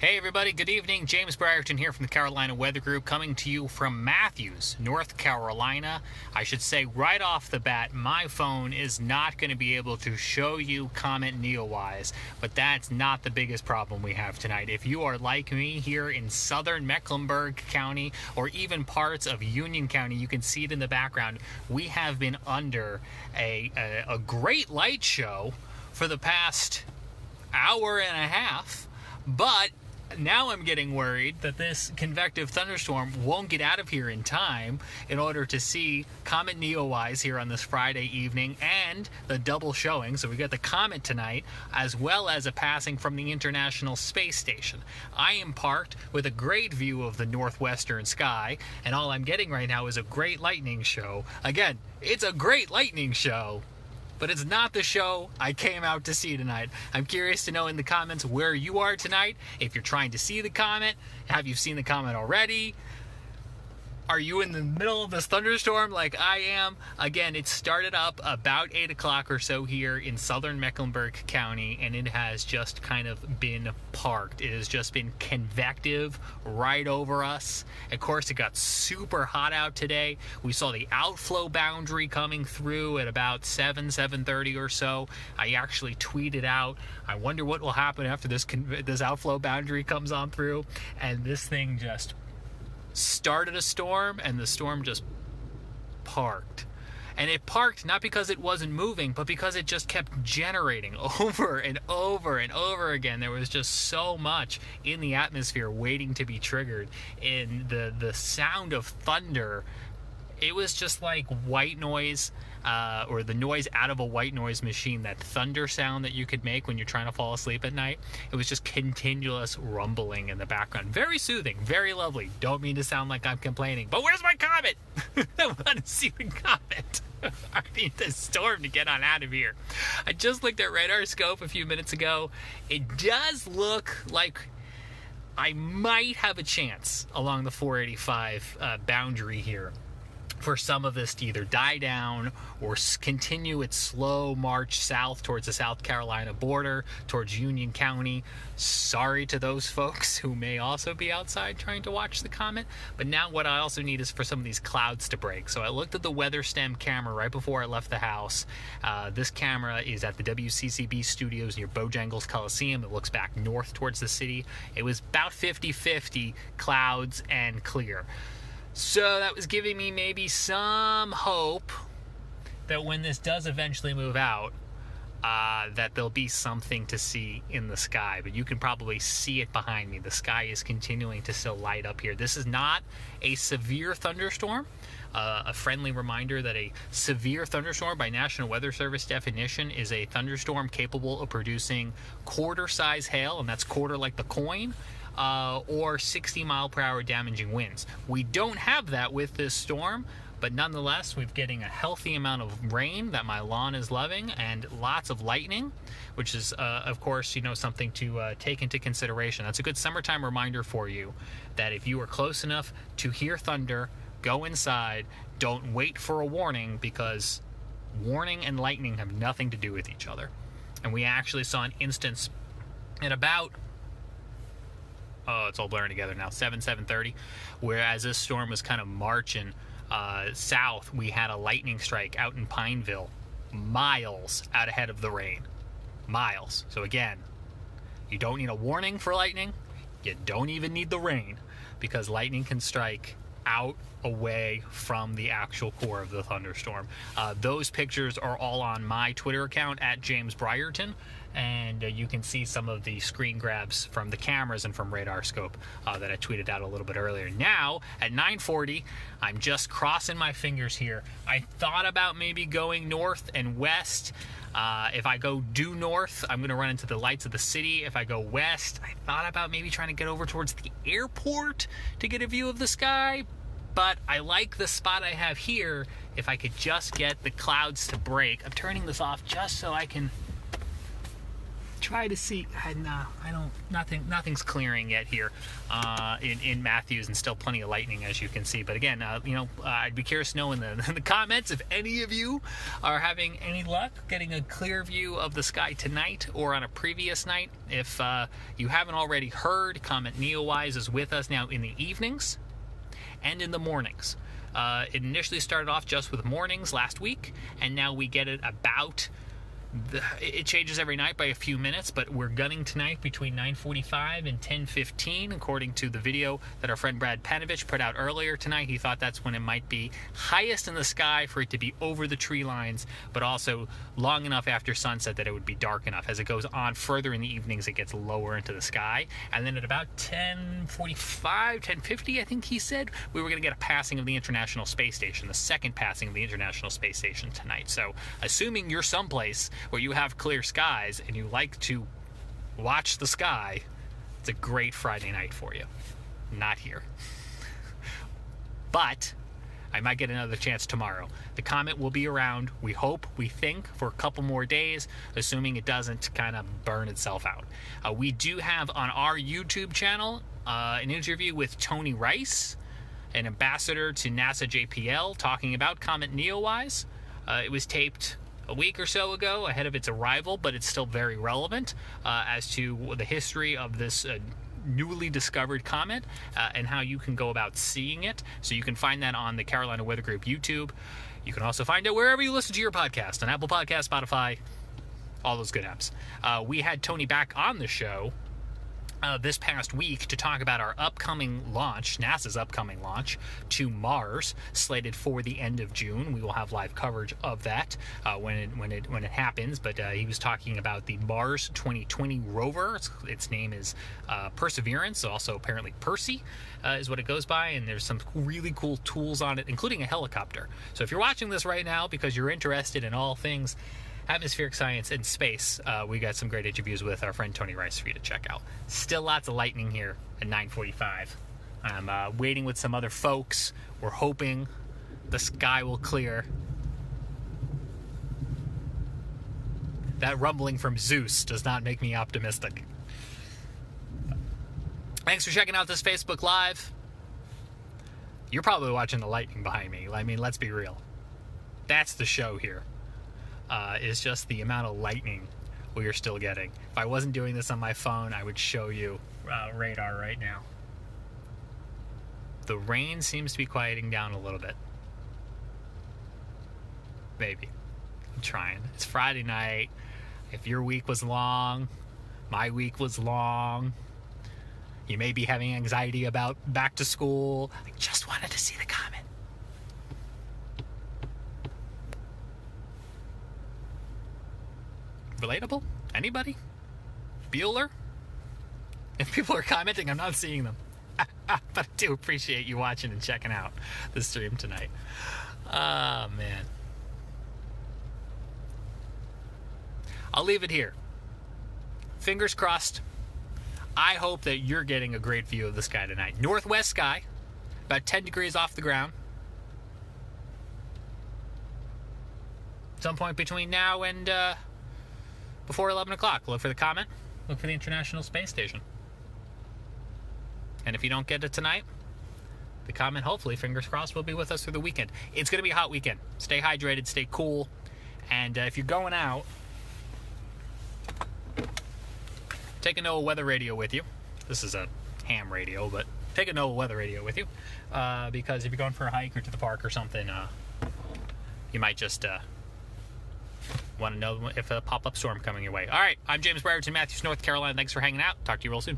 Hey everybody, good evening. James Brierton here from the Carolina Weather Group, coming to you from Matthews, North Carolina. I should say right off the bat, my phone is not going to be able to show you Comet NEOWISE, but that's not the biggest problem we have tonight. If you are like me here in southern Mecklenburg County or even parts of Union County, you can see it in the background. We have been under a great light show for the past hour and a half, but now I'm getting worried that this convective thunderstorm won't get out of here in time in order to see Comet NEOWISE here on this Friday evening and the double showing. So we got the comet tonight as well as a passing from the International Space Station. I am parked with a great view of the northwestern sky, and all I'm getting right now is a great lightning show. Again, it's a great lightning show, but it's not the show I came out to see tonight. I'm curious to know in the comments where you are tonight. If you're trying to see the comet, have you seen the comet already? Are you in the middle of this thunderstorm like I am? Again, it started up about 8 o'clock or so here in southern Mecklenburg County, and it has just kind of been parked. It has just been convective right over us. Of course, it got super hot out today. We saw the outflow boundary coming through at about 7:30 or so. I actually tweeted out, I wonder what will happen after this outflow boundary comes on through. And this thing just started a storm, and the storm just parked. And it parked not because it wasn't moving, but because it just kept generating over and over and over again. There was just so much in the atmosphere waiting to be triggered. And the sound of thunder, it was just like white noise, or the noise out of a white noise machine, that thunder sound that you could make when you're trying to fall asleep at night. It was just continuous rumbling in the background. Very soothing, very lovely. Don't mean to sound like I'm complaining, but where's my comet? I want to see the comet. I need the storm to get on out of here. I just looked at radar scope a few minutes ago. It does look like I might have a chance along the 485 boundary here for some of this to either die down or continue its slow march south towards the South Carolina border, towards Union County. Sorry to those folks who may also be outside trying to watch the comet. But now what I also need is for some of these clouds to break. So I looked at the weather stem camera right before I left the house. This camera is at the WCCB studios near Bojangles Coliseum. It looks back north towards the city. It was about 50-50 clouds and clear. So that was giving me maybe some hope that when this does eventually move out, that there'll be something to see in the sky. But you can probably see it behind me. The sky is continuing to still light up here. This is not a severe thunderstorm. A friendly reminder that a severe thunderstorm by National Weather Service definition is a thunderstorm capable of producing quarter-size hail, and that's quarter like the coin, or 60-mile-per-hour damaging winds. We don't have that with this storm, but nonetheless, we're getting a healthy amount of rain that my lawn is loving, and lots of lightning, which is, of course, something to take into consideration. That's a good summertime reminder for you that if you are close enough to hear thunder, go inside. Don't wait for a warning, because warning and lightning have nothing to do with each other. And we actually saw an instance at about, it's all blurring together now, 7:30, whereas this storm was kind of marching south, we had a lightning strike out in Pineville, miles out ahead of the rain. Miles. So again, you don't need a warning for lightning. You don't even need the rain, because lightning can strike out away from the actual core of the thunderstorm. Those pictures are all on my Twitter account at James Brierton, and you can see some of the screen grabs from the cameras and from radar scope that I tweeted out a little bit earlier. Now at 9:40, I'm just crossing my fingers here. I thought about maybe going north and west. If I go due north, I'm going to run into the lights of the city. If I go west, I thought about maybe trying to get over towards the airport to get a view of the sky. But I like the spot I have here. If I could just get the clouds to break. I'm turning this off just so I can try to see, and nothing's clearing yet here in Matthews, and still plenty of lightning, as you can see. But again, I'd be curious to know in the comments if any of you are having any luck getting a clear view of the sky tonight or on a previous night. If you haven't already heard, Comet NEOWISE is with us now in the evenings and in the mornings. It initially started off just with mornings last week, and now we get it about... It changes every night by a few minutes, but we're gunning tonight between 9:45 and 10:15, according to the video that our friend Brad Panovich put out earlier tonight. He thought that's when it might be highest in the sky for it to be over the tree lines, but also long enough after sunset that it would be dark enough. As it goes on further in the evenings, it gets lower into the sky, and then at about 10:45, 10:50, I think he said, we were going to get a passing of the International Space Station, the second passing of the International Space Station tonight. So, assuming you're someplace where you have clear skies and you like to watch the sky, it's a great Friday night for you. Not here. But I might get another chance tomorrow. The comet will be around, we hope, we think, for a couple more days, assuming it doesn't kind of burn itself out. We do have on our YouTube channel an interview with Tony Rice, an ambassador to NASA JPL, talking about Comet NEOWISE. It was taped a week or so ago ahead of its arrival, but it's still very relevant as to the history of this newly discovered comet and how you can go about seeing it. So you can find that on the Carolina Weather Group YouTube. You can also find it wherever you listen to your podcast, on Apple Podcasts, Spotify, all those good apps. We had Tony back on the show this past week to talk about our upcoming launch, NASA's upcoming launch to Mars, slated for the end of June. We will have live coverage of that when it happens. But he was talking about the Mars 2020 rover. Its name is Perseverance, also apparently Percy is what it goes by, and there's some really cool tools on it, including a helicopter. So if you're watching this right now because you're interested in all things atmospheric science and space, we got some great interviews with our friend Tony Rice for you to check out. Still lots of lightning here at 9:45. I'm waiting with some other folks. We're hoping the sky will clear. That rumbling from Zeus does not make me optimistic. Thanks for checking out this Facebook Live. You're probably watching the lightning behind me. I mean, let's be real. That's the show here. Is just the amount of lightning we are still getting. If I wasn't doing this on my phone, I would show you radar right now. The rain seems to be quieting down a little bit. Maybe. I'm trying. It's Friday night. If your week was long, my week was long. You may be having anxiety about back to school. I just wanted to see the comet. Relatable? Anybody? Bueller? If people are commenting, I'm not seeing them. But I do appreciate you watching and checking out the stream tonight. Oh, man. I'll leave it here. Fingers crossed. I hope that you're getting a great view of the sky tonight. Northwest sky, about 10 degrees off the ground. Some point between now and before 11 o'clock. Look for the comet. Look for the International Space Station. And if you don't get it tonight, the comet, hopefully, fingers crossed, will be with us through the weekend. It's going to be a hot weekend. Stay hydrated, stay cool. And if you're going out, take a NOAA weather radio with you. This is a ham radio, but take a NOAA weather radio with you. Because if you're going for a hike or to the park or something, you might just want to know if a pop-up storm coming your way. All right, I'm James Brierton, Matthews, North Carolina. Thanks for hanging out. Talk to you real soon.